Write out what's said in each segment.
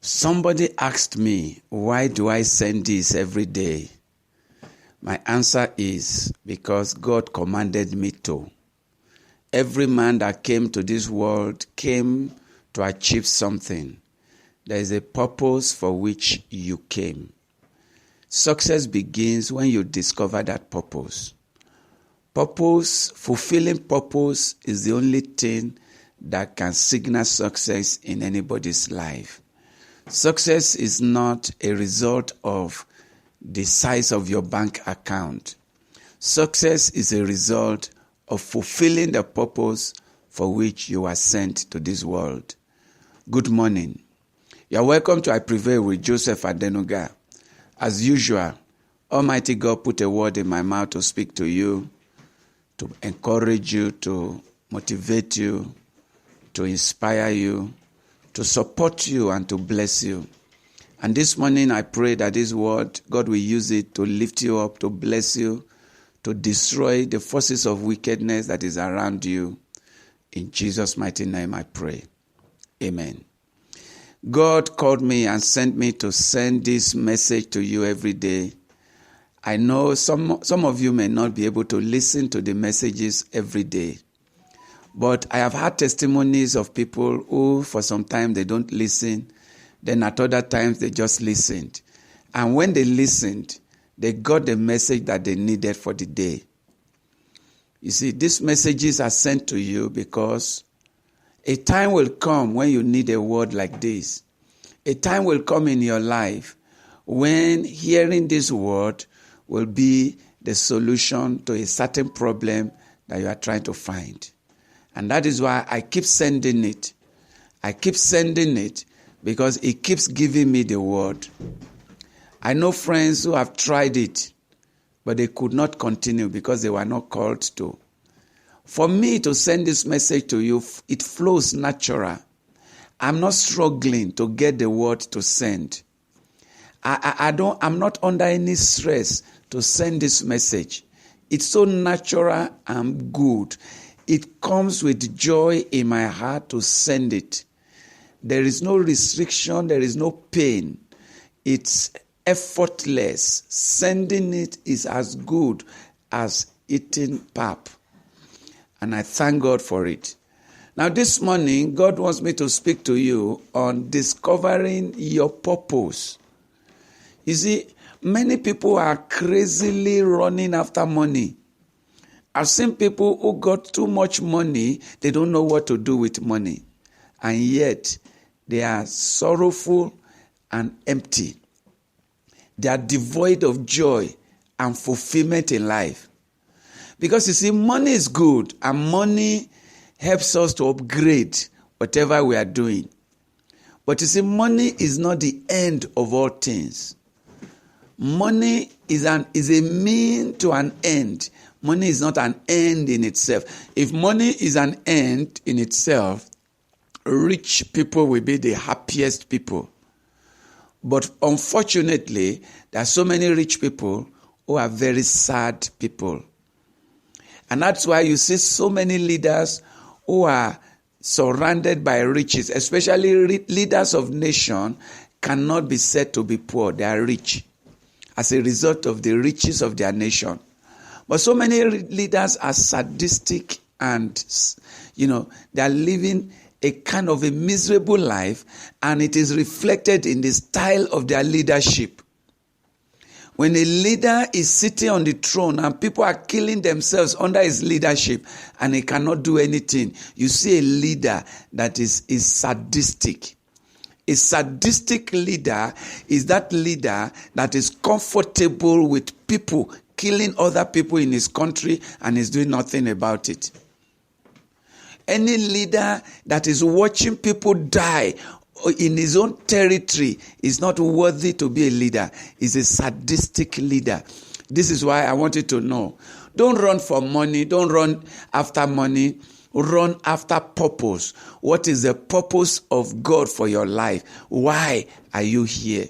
Somebody asked me, why do I send this every day? My answer is because God commanded me to. Every man that came to this world came to achieve something. There is a purpose for which you came. Success begins when you discover that purpose. Fulfilling purpose is the only thing that can signal success in anybody's life. Success is not a result of the size of your bank account. Success is a result of fulfilling the purpose for which you are sent to this world. Good morning. You are welcome to I Prevail with Joseph Adenuga. As usual, Almighty God put a word in my mouth to speak to you, to encourage you, to motivate you, to inspire you, to support you and to bless you. And this morning I pray that this word, God will use it to lift you up, to bless you, to destroy the forces of wickedness that is around you. In Jesus' mighty name I pray. Amen. God called me and sent me to send this message to you every day. I know some of you may not be able to listen to the messages every day. But I have had testimonies of people who for some time they don't listen. Then at other times they just listened. And when they listened, they got the message that they needed for the day. You see, these messages are sent to you because a time will come when you need a word like this. A time will come in your life when hearing this word will be the solution to a certain problem that you are trying to find. And that is why I keep sending it. I keep sending it because it keeps giving me the word. I know friends who have tried it, but they could not continue because they were not called to. For me to send this message to you, it flows natural. I'm not struggling to get the word to send. I'm not under any stress to send this message. It's so natural and good. It comes with joy in my heart to send it. There is no restriction. There is no pain. It's effortless. Sending it is as good as eating pap. And I thank God for it. Now this morning, God wants me to speak to you on discovering your purpose. You see, many people are crazily running after money. I've seen people who got too much money, they don't know what to do with money. And yet, they are sorrowful and empty. They are devoid of joy and fulfillment in life. Because you see, money is good and money helps us to upgrade whatever we are doing. But you see, money is not the end of all things. Money is a mean to an end. Money is not an end in itself. If money is an end in itself, rich people will be the happiest people. But unfortunately, there are so many rich people who are very sad people. And that's why you see so many leaders who are surrounded by riches, especially leaders of nation, cannot be said to be poor. They are rich as a result of the riches of their nation. But so many leaders are sadistic and, they are living a kind of a miserable life, and it is reflected in the style of their leadership. When a leader is sitting on the throne and people are killing themselves under his leadership and he cannot do anything, you see a leader that is sadistic. A sadistic leader is that leader that is comfortable with people killing other people in his country and is doing nothing about it. Any leader that is watching people die in his own territory is not worthy to be a leader. He's a sadistic leader. This is why I want you to know. Don't run for money. Don't run after money. Run after purpose. What is the purpose of God for your life? Why are you here?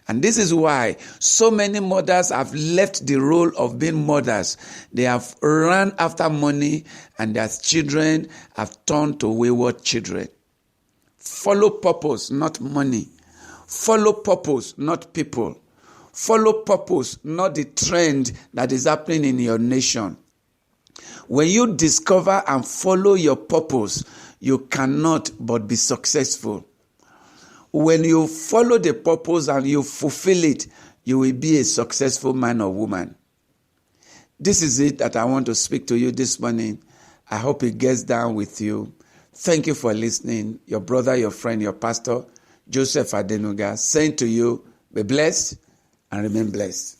And this is why so many mothers have left the role of being mothers. They have run after money and their children have turned to wayward children. Follow purpose, not money. Follow purpose, not people. Follow purpose, not the trend that is happening in your nation. When you discover and follow your purpose, you cannot but be successful. When you follow the purpose and you fulfill it, you will be a successful man or woman. This is it that I want to speak to you this morning. I hope it gets down with you. Thank you for listening. Your brother, your friend, your pastor, Joseph Adenuga, saying to you, be blessed and remain blessed.